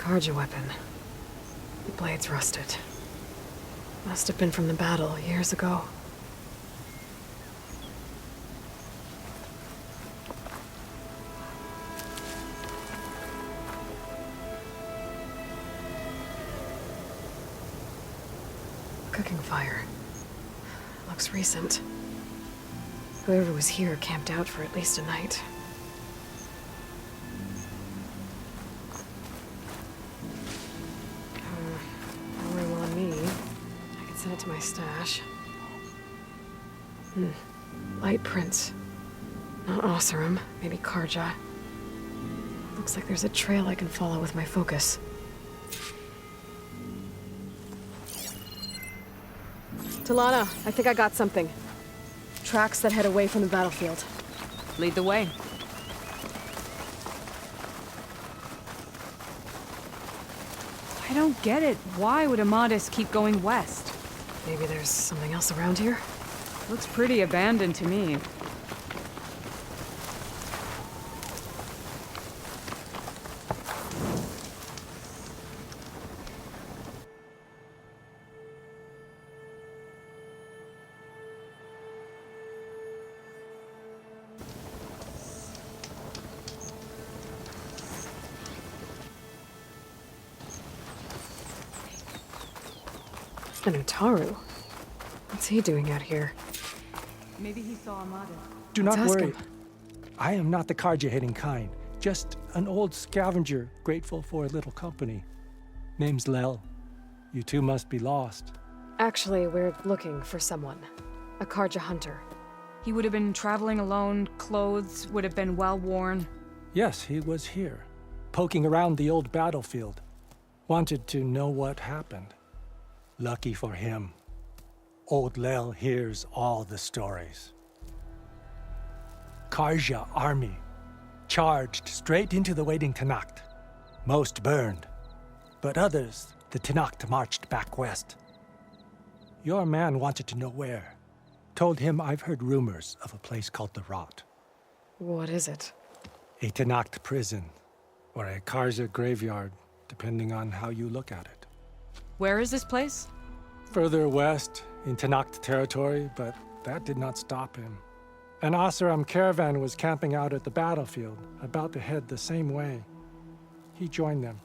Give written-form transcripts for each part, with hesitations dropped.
Karja weapon. The blade's rusted. Must have been from the battle years ago. Cooking fire. Looks recent. Whoever was here camped out for at least a night. Not wearing well on me. I could send it to my stash. Light prints. Not Oseram, maybe Karja. Looks like there's a trail I can follow with my focus. Talana, I think I got something. Tracks that head away from the battlefield. Lead the way. I don't get it. Why would Amadis keep going west? Maybe there's something else around here? Looks pretty abandoned to me. And Utaru. What's he doing out here? Maybe he saw Amadis. Do Let's not ask worry. him. I am not the Karja-hating kind. Just an old scavenger grateful for a little company. Name's Lel. You two must be lost. Actually, we're looking for someone. A Karja hunter. He would have been traveling alone, clothes would have been well worn. Yes, he was here, poking around the old battlefield. Wanted to know what happened. Lucky for him, old Lel hears all the stories. Karja army charged straight into the waiting Tenakth. Most burned, but others, the Tenakth marched back west. Your man wanted to know where. Told him I've heard rumors of a place called the Rot. What is it? A Tenakth prison, or a Karja graveyard, depending on how you look at it. Where is this place? Further west, in Tenakth territory, but that did not stop him. An Oseram caravan was camping out at the battlefield, about to head the same way. He joined them.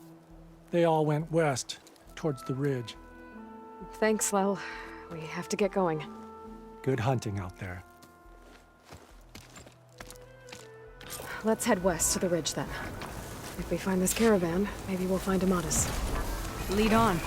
They all went west, towards the ridge. Thanks, Lel. We have to get going. Good hunting out there. Let's head west to the ridge then. If we find this caravan, maybe we'll find Amadis. Lead on.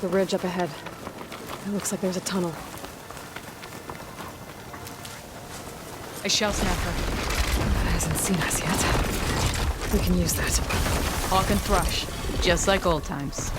The ridge up ahead. It looks like there's a tunnel. A shell snacker. It hasn't seen us yet. We can use that. Hawk and thrush. Just like old times.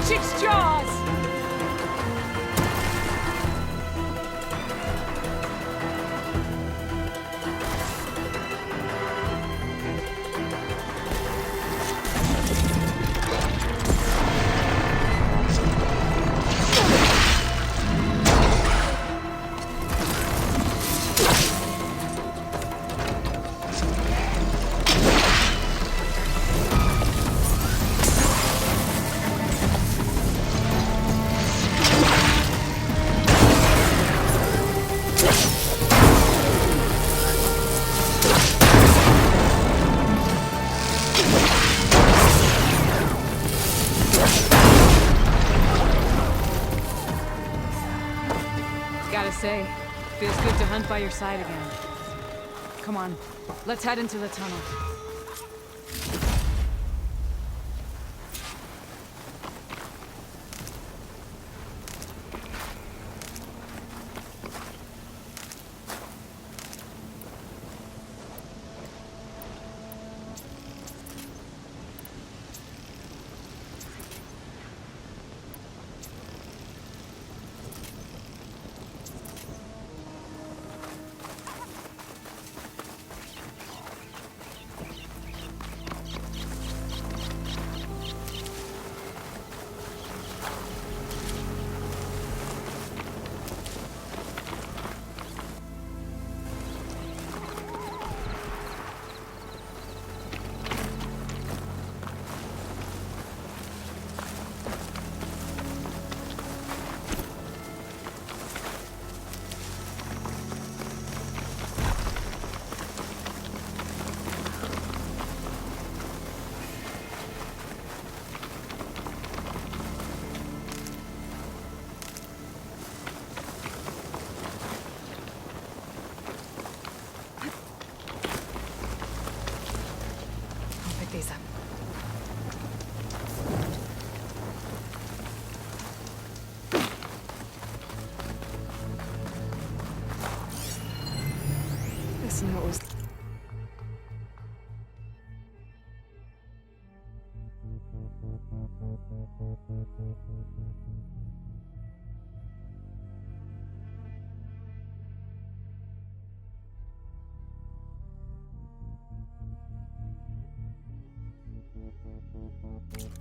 chick's jaws! Gotta say, feels good to hunt by your side again. Come on, let's head into the tunnel. These up. This note was...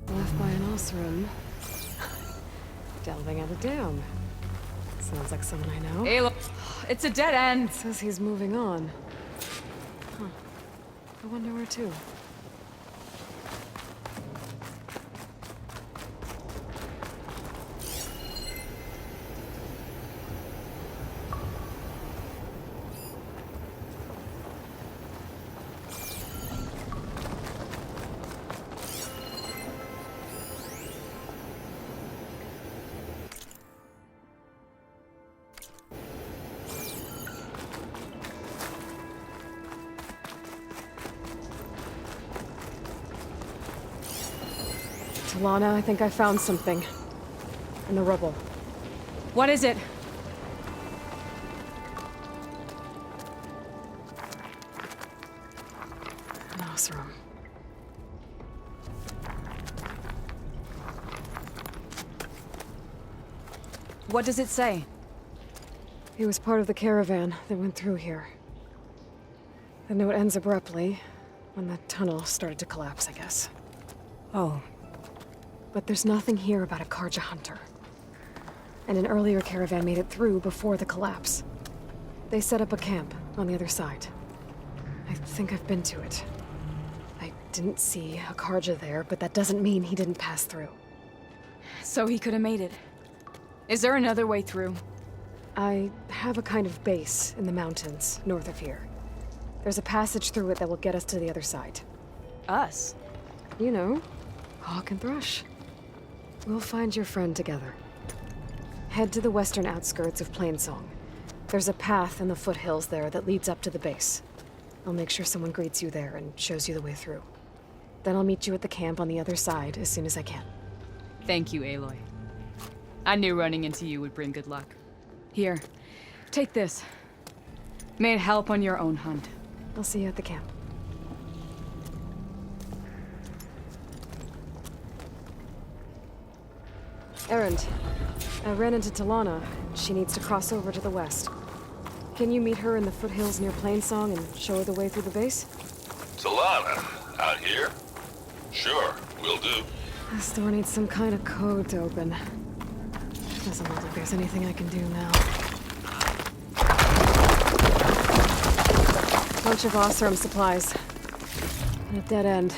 left by an Osram. Delving at a dam. Sounds like someone I know. Hey, look, it's a dead end. Says he's moving on. Huh. I wonder where to. Lana, I think I found something. In the rubble. What is it? An Osram. What does it say? He was part of the caravan that went through here. The note ends abruptly, when the tunnel started to collapse, I guess. Oh. But there's nothing here about a Karja hunter. And an earlier caravan made it through before the collapse. They set up a camp on the other side. I think I've been to it. I didn't see a Karja there, but that doesn't mean he didn't pass through. So he could have made it. Is there another way through? I have a kind of base in the mountains north of here. There's a passage through it that will get us to the other side. Us? You know, Hawk and Thrush. We'll find your friend together. Head to the western outskirts of Plainsong. There's a path in the foothills there that leads up to the base. I'll make sure someone greets you there and shows you the way through. Then I'll meet you at the camp on the other side as soon as I can. Thank you, Aloy. I knew running into you would bring good luck. Here, take this. May it help on your own hunt. I'll see you at the camp. Errand. I ran into Talana. She needs to cross over to the west. Can you meet her in the foothills near Plainsong and show her the way through the base? Solana, out here? Sure, will do. This door needs some kind of code to open. Doesn't look like there's anything I can do now. Bunch of Osram supplies. And a dead end.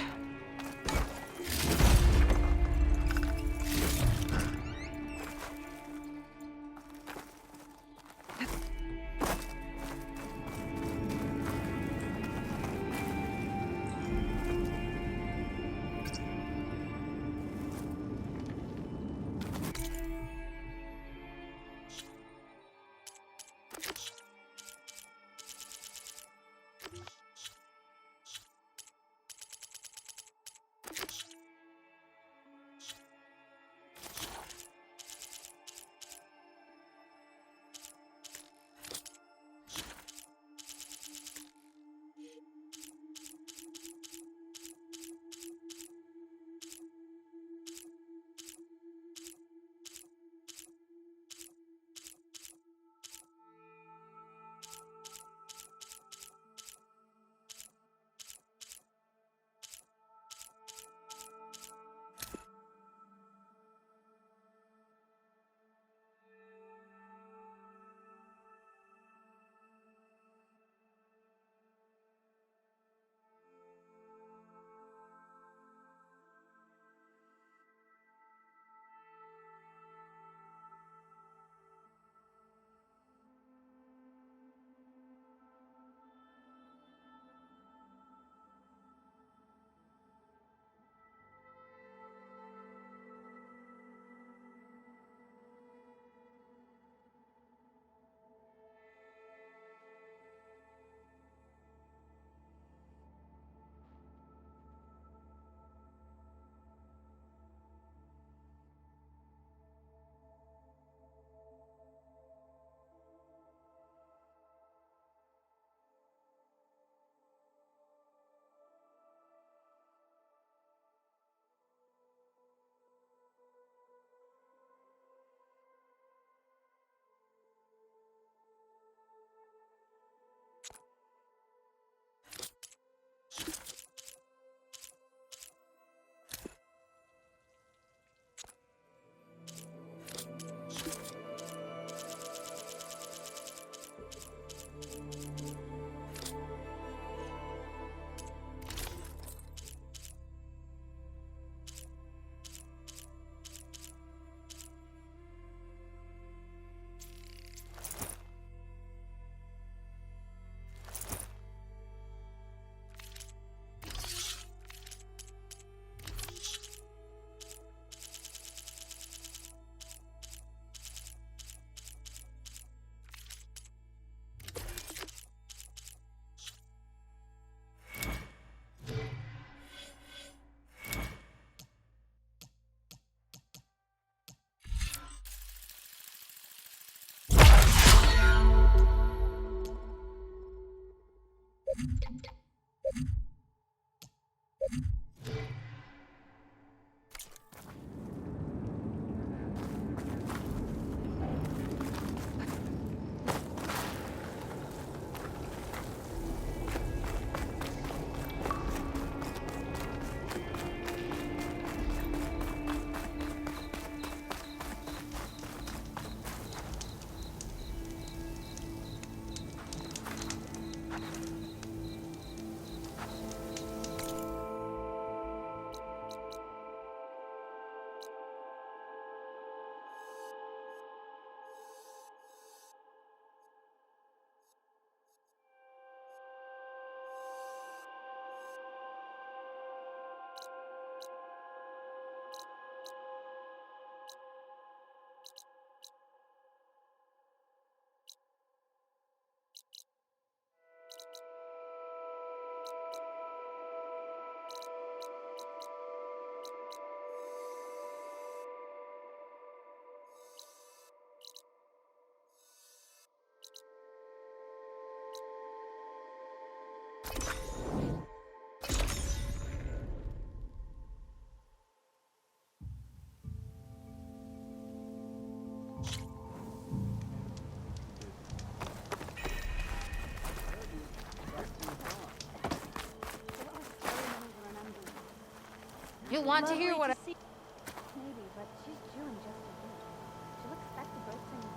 You'll want to hear what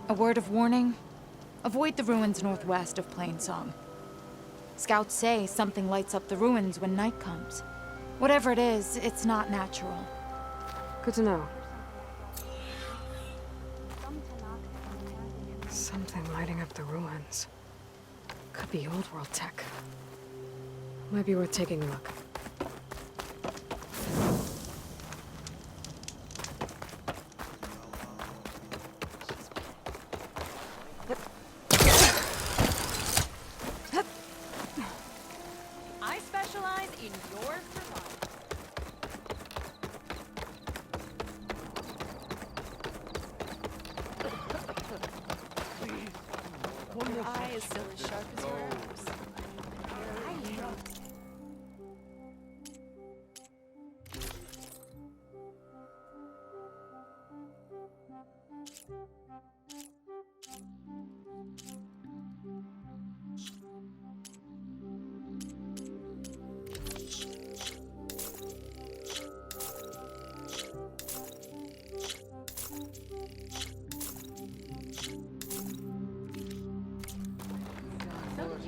A word of warning. Avoid the ruins northwest of Plainsong. Scouts say something lights up the ruins when night comes. Whatever it is, it's not natural. Good to know. Something lighting up the ruins. Could be old world tech. Might be worth taking a look. I specialize in your survival. Your eye is still as sharp as your arrows.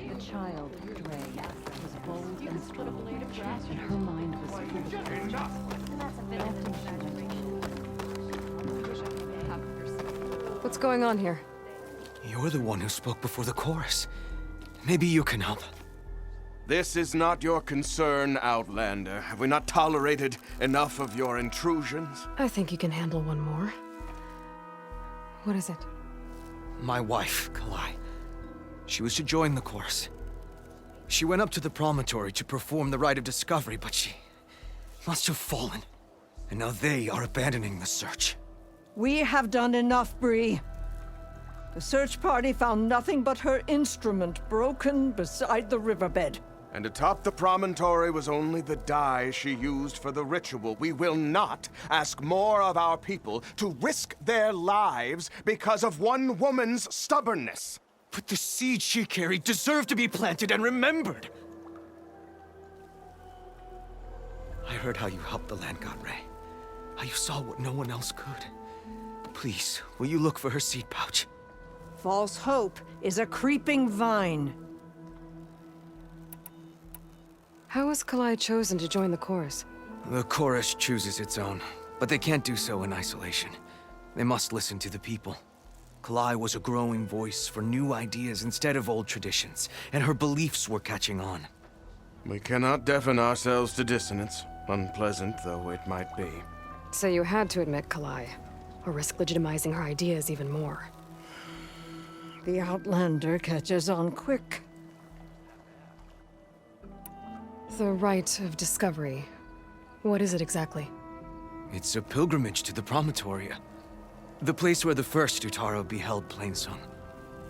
The child, Dre, was bold and strong, and her mind was full of courage. What's going on here? You're the one who spoke before the chorus. Maybe you can help. This is not your concern, Outlander. Have we not tolerated enough of your intrusions? I think you can handle one more. What is it? My wife, Kalai. She was to join the chorus. She went up to the promontory to perform the rite of discovery, but she must have fallen. And now they are abandoning the search. We have done enough, Bree. The search party found nothing but her instrument broken beside the riverbed. And atop the promontory was only the dye she used for the ritual. We will not ask more of our people to risk their lives because of one woman's stubbornness. But the seed she carried deserved to be planted and remembered. I heard how you helped the land god Ray. How you saw what no one else could. Please, will you look for her seed pouch? False hope is a creeping vine. How was Kalai chosen to join the chorus? The chorus chooses its own, but they can't do so in isolation. They must listen to the people. Kalai was a growing voice for new ideas instead of old traditions, and her beliefs were catching on. We cannot deafen ourselves to dissonance, unpleasant though it might be. So you had to admit Kalai, or risk legitimizing her ideas even more. The Outlander catches on quick. The rite of discovery. What is it exactly? It's a pilgrimage to the promontory. The place where the first Utaro beheld Plainsong.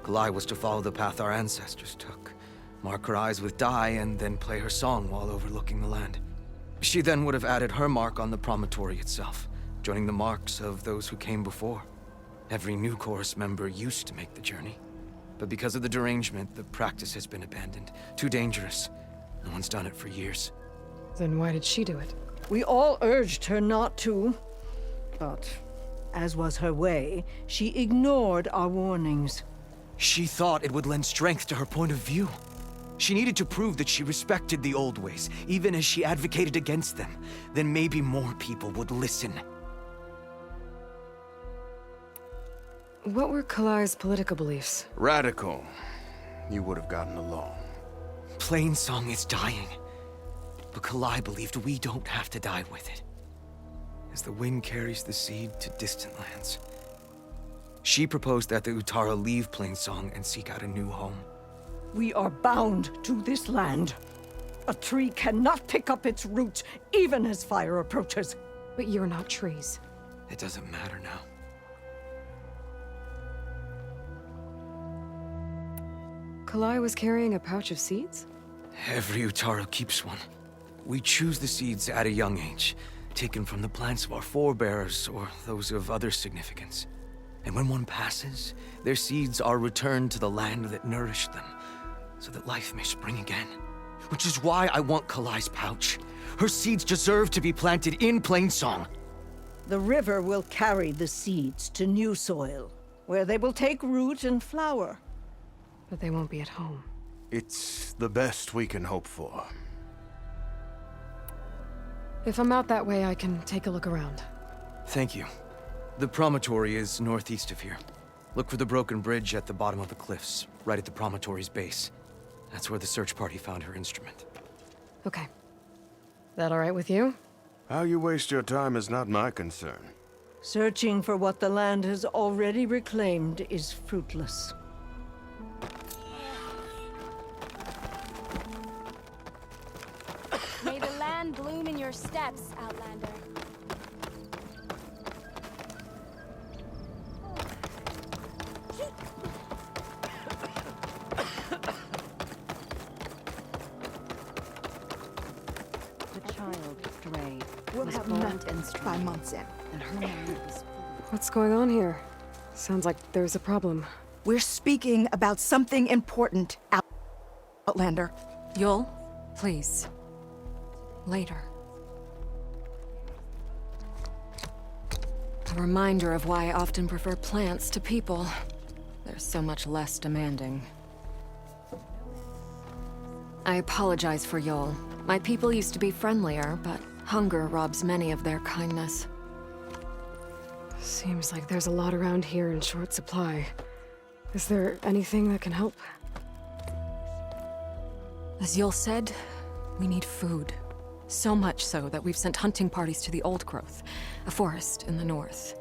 Kalai was to follow the path our ancestors took, mark her eyes with dye, and then play her song while overlooking the land. She then would have added her mark on the promontory itself, joining the marks of those who came before. Every new chorus member used to make the journey. But because of the derangement, the practice has been abandoned. Too dangerous. No one's done it for years. Then why did she do it? We all urged her not to, but as was her way, she ignored our warnings. She thought it would lend strength to her point of view. She needed to prove that she respected the old ways, even as she advocated against them. Then maybe more people would listen. What were Kalai's political beliefs? Radical. You would have gotten along. Plainsong is dying. But Kalai believed we don't have to die with it. As the wind carries the seed to distant lands. She proposed that the Utara leave Plainsong and seek out a new home. We are bound to this land. A tree cannot pick up its roots, even as fire approaches. But you're not trees. It doesn't matter now. Kalai was carrying a pouch of seeds? Every Utaro keeps one. We choose the seeds at a young age, taken from the plants of our forebears or those of other significance. And when one passes, their seeds are returned to the land that nourished them, so that life may spring again. which is why I want Kalai's pouch. Her seeds deserve to be planted in Plainsong. The river will carry the seeds to new soil, where they will take root and flower. But they won't be at home. It's the best we can hope for. If I'm out that way, I can take a look around. Thank you. The promontory is northeast of here. Look for the broken bridge at the bottom of the cliffs, right at the promontory's base. That's where the search party found her instrument. Okay. That all right with you? How you waste your time is not my concern. Searching for what the land has already reclaimed is fruitless. May the land bloom in your steps, Outlander. The child, Dre, We'll was have bold nothing and by strong, month's end. and her mind was full of What's going on here? Sounds like there's a problem. We're speaking about something important, Outlander. Yul, please. Later. A reminder of why I often prefer plants to people. They're so much less demanding. I apologize for Yul. My people used to be friendlier, but hunger robs many of their kindness. Seems like there's a lot around here in short supply. Is there anything that can help? As Yul said, we need food. So much so that we've sent hunting parties to the Old Growth, a forest in the north.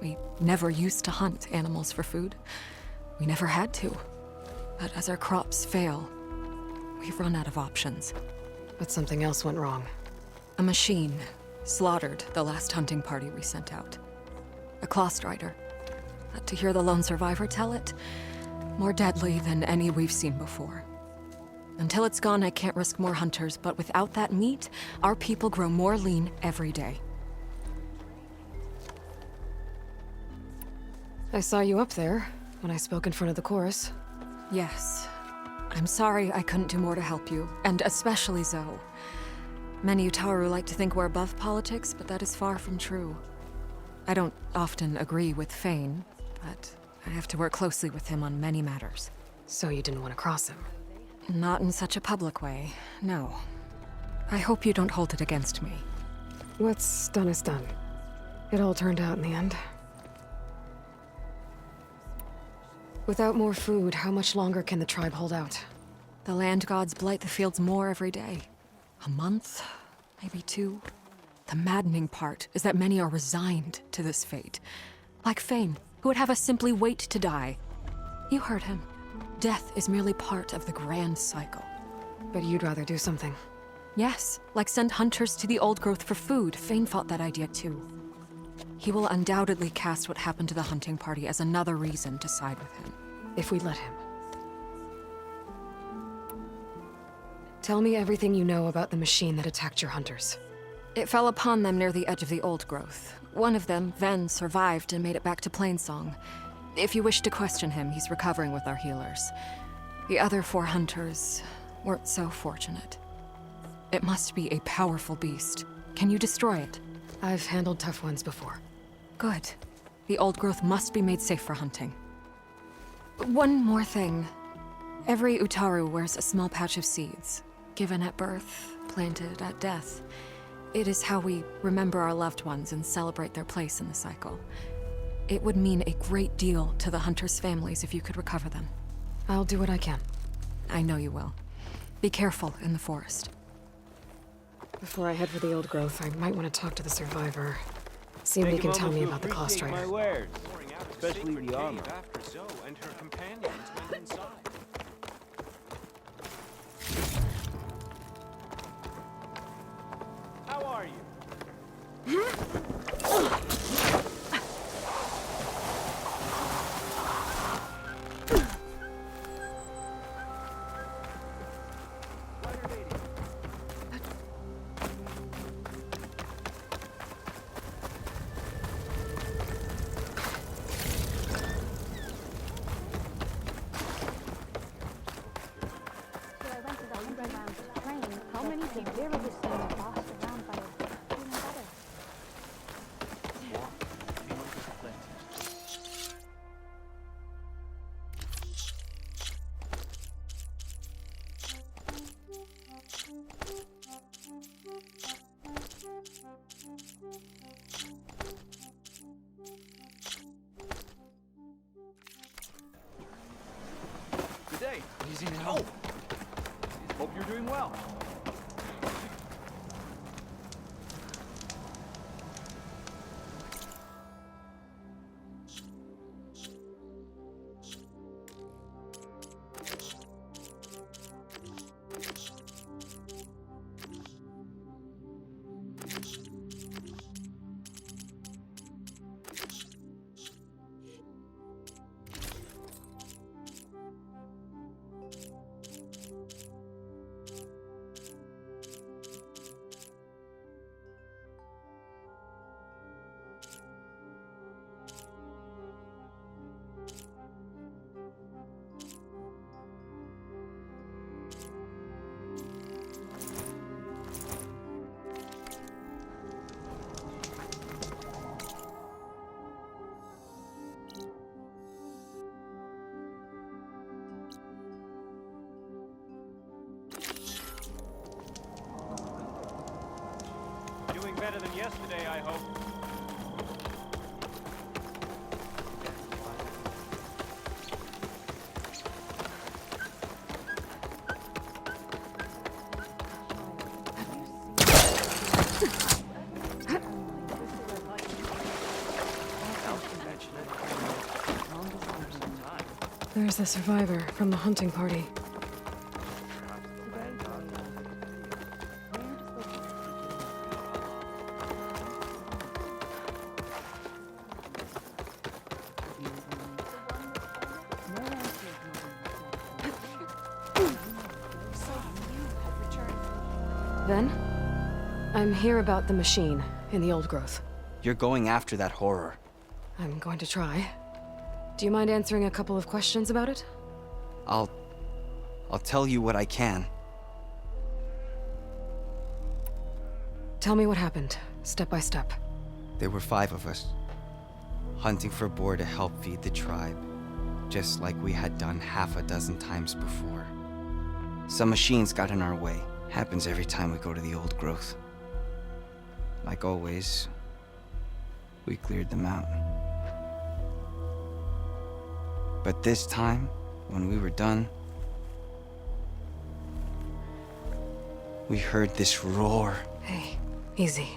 We never used to hunt animals for food. We never had to. But as our crops fail, we've run out of options. But something else went wrong. A machine slaughtered the last hunting party we sent out. A claw strider. But to hear the lone survivor tell it, more deadly than any we've seen before. Until it's gone, I can't risk more hunters, but without that meat, our people grow more lean every day. I saw you up there when I spoke in front of the chorus. Yes. I'm sorry I couldn't do more to help you, and especially Zoe. Many Utaru like to think we're above politics, but that is far from true. I don't often agree with Fane, but I have to work closely with him on many matters. So you didn't want to cross him? Not in such a public way, no. I hope you don't hold it against me. What's done is done. It all turned out in the end. Without more food, how much longer can the tribe hold out? The land gods blight the fields more every day. A month? Maybe 2? The maddening part is that many are resigned to this fate. Like Fane, who would have us simply wait to die. You heard him. Death is merely part of the grand cycle. But you'd rather do something. Yes, like send hunters to the Old Growth for food. Fane fought that idea too. He will undoubtedly cast what happened to the hunting party as another reason to side with him. If we let him. Tell me everything you know about the machine that attacked your hunters. It fell upon them near the edge of the Old Growth. One of them, Ven, survived and made it back to Plainsong. If you wish to question him, he's recovering with our healers. The other 4 hunters weren't so fortunate. It must be a powerful beast. Can you destroy it? I've handled tough ones before. Good. The Old Growth must be made safe for hunting. One more thing. Every Utaru wears a small pouch of seeds, given at birth, planted at death. It is how we remember our loved ones and celebrate their place in the cycle. It would mean a great deal to the hunters' families if you could recover them. I'll do what I can. I know you will. Be careful in the forest. Before I head for the Old Growth, I might want to talk to the survivor. See if he can tell me about the claw strider. My wares, especially the armor. After Zoe and her companions went inside. How are you? Vera was saying I bossed around by feeling better. Good day. Easy now. Oh. Hope you're doing well. Doing better than yesterday, I hope. There's the survivor from the hunting party. Then, I'm here about the machine in the old growth. You're going after that horror. I'm going to try. Do you mind answering a couple of questions about it? I'll tell you what I can. Tell me what happened, step by step. There were 5 of us, hunting for boar to help feed the tribe, just like we had done half a dozen times before. Some machines got in our way. Happens every time we go to the old growth. Like always, we cleared them out. But this time, when we were done, we heard this roar. Hey, easy.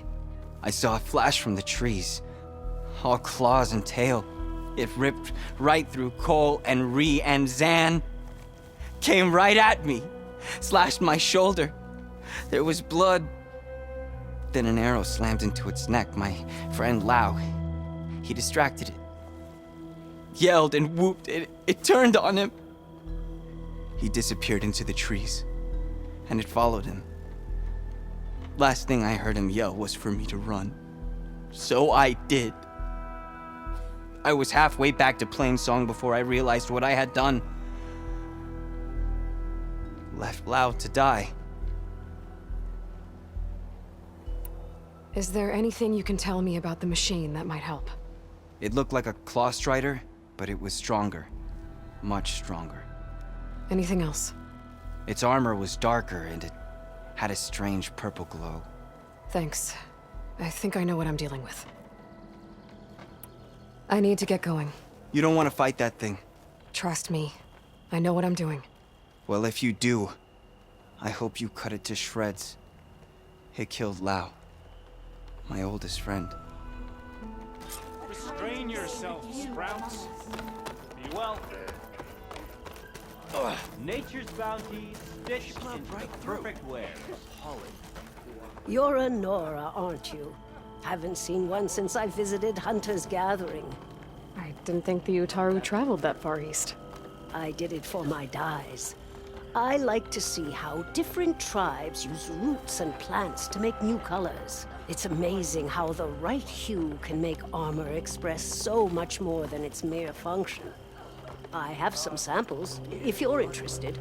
I saw a flash from the trees, all claws and tail. It ripped right through Cole and Ree, and Zan came right at me, slashed my shoulder. There was blood. Then an arrow slammed into its neck. My friend Lau, he distracted it. Yelled and whooped. It turned on him. He disappeared into the trees, and it followed him. Last thing I heard him yell was for me to run. So I did. I was halfway back to Plainsong before I realized what I had done. Left Lau to die. Is there anything you can tell me about the machine that might help? It looked like a claw strider, but it was stronger. Much stronger. Anything else? Its armor was darker, and it had a strange purple glow. Thanks. I think I know what I'm dealing with. I need to get going. You don't want to fight that thing. Trust me. I know what I'm doing. Well, if you do, I hope you cut it to shreds. It killed Lau, my oldest friend. Restrain yourself, Sprouts. Be well. Nature's bounty stitched into the perfect wear. You're a Nora, aren't you? Haven't seen one since I visited Hunter's Gathering. I didn't think the Utaru traveled that far east. I did it for my dyes. I like to see how different tribes use roots and plants to make new colors. It's amazing how the right hue can make armor express so much more than its mere function. I have some samples, if you're interested.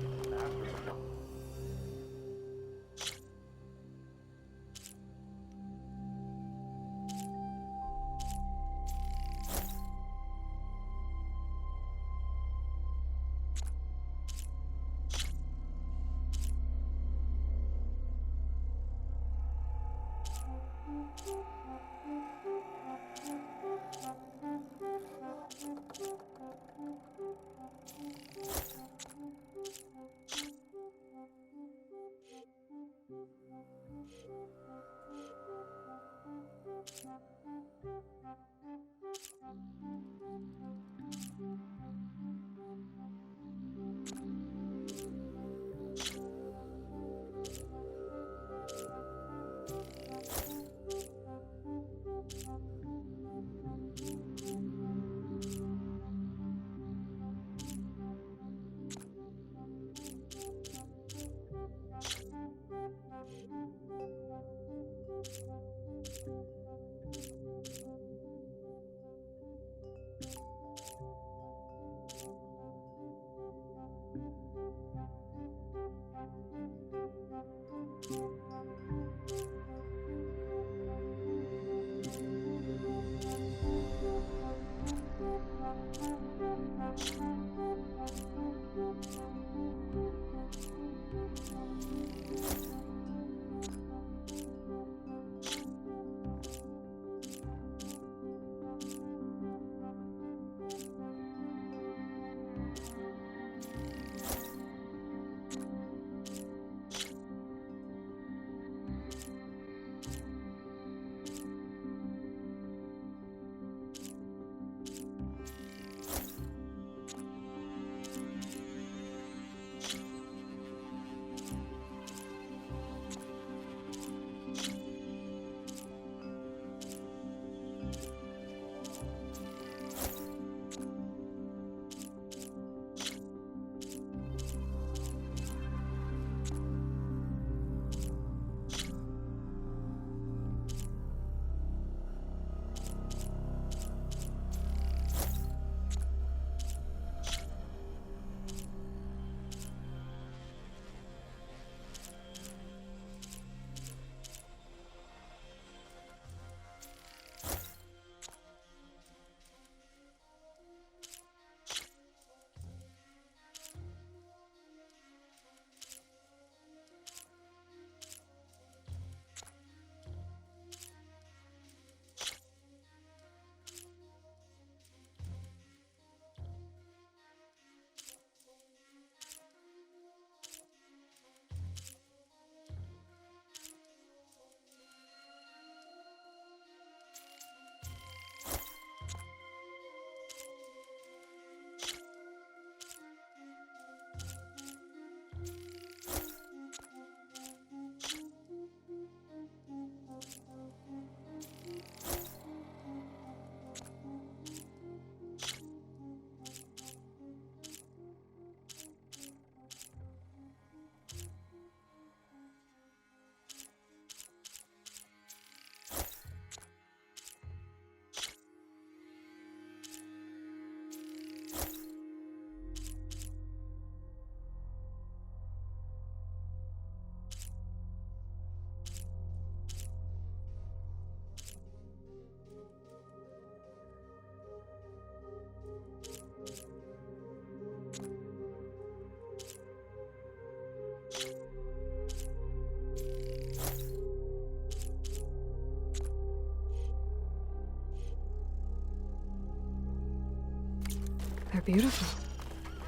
They're beautiful.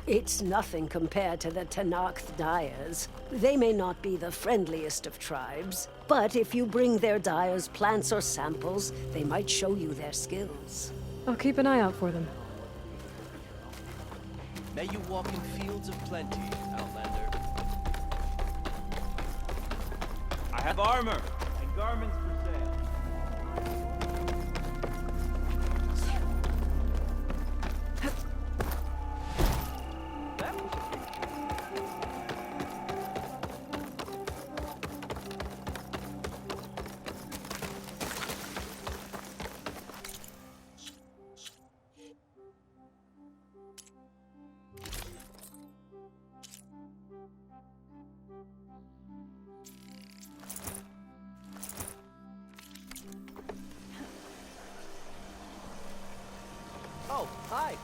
It's nothing compared to the Tenakth Dyers. They may not be the friendliest of tribes, but if you bring their dyers plants or samples, they might show you their skills. I'll keep an eye out for them. May you walk in fields of plenty, Outlander. I have armor and garments for sale. Oh, hi.